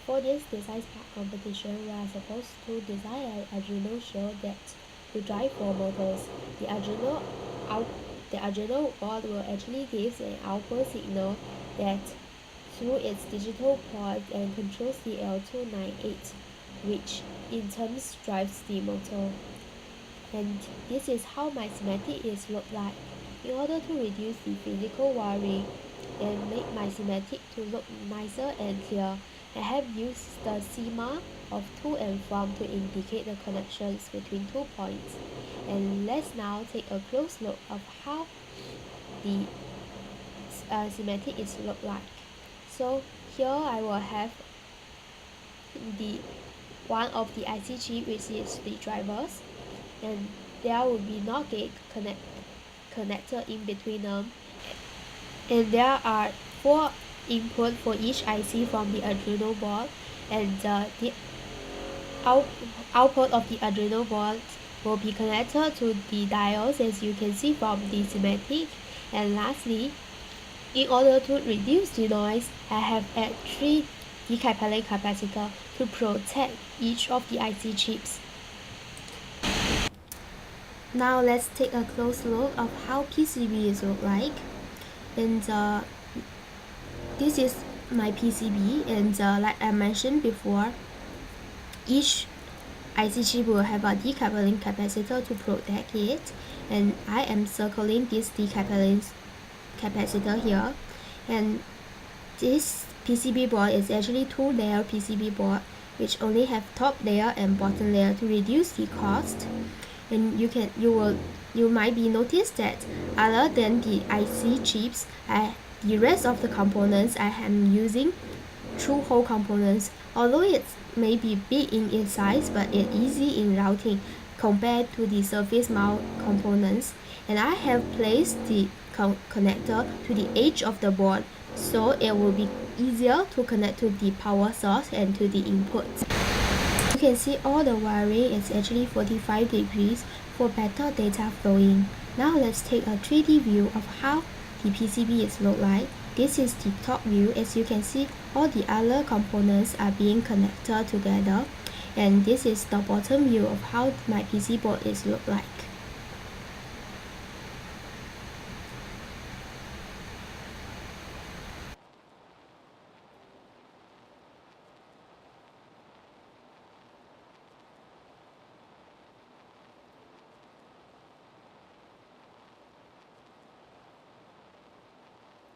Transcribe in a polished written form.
For this design spark competition, we are supposed to design an Arduino show that to drive 4 motors. The Arduino out the Arduino board will actually give an output signal that through its digital port and controls the L298, which in turn drives the motor. And this is how my schematic is look like. In order to reduce the physical wiring and make my schematic to look nicer and clear, I have used the schema of to and from to indicate the connections between 2 points. And let's now take a close look of how the schematic is look like. So here I will have the one of the IC chip, which is the drivers, and there will be NOR gate connector in between them, and there are 4 input for each IC from the Arduino board, and the output of the Arduino board will be connected to the diodes, as you can see from the schematic. And lastly, in order to reduce the noise, I have added 3 decoupling capacitors to protect each of the IC chips. Now let's take a close look of how PCB is look like. And this is my PCB, and like I mentioned before, each IC chip will have a decoupling capacitor to protect it, and I am circling this decoupling capacitor here. And this PCB board is actually 2-layer PCB board, which only have top layer and bottom layer to reduce the cost. And you might be noticed that other than the IC chips, the rest of the components I am using through-hole components. Although it may be big in its size, but it's easy in routing compared to the surface mount components. And I have placed the connector to the edge of the board, so it will be easier to connect to the power source and to the inputs. You can see all the wiring is actually 45 degrees for better data flowing. Now let's take a 3D view of how the PCB is look like. This is the top view. As you can see, all the other components are being connected together. And this is the bottom view of how my PC board is look like.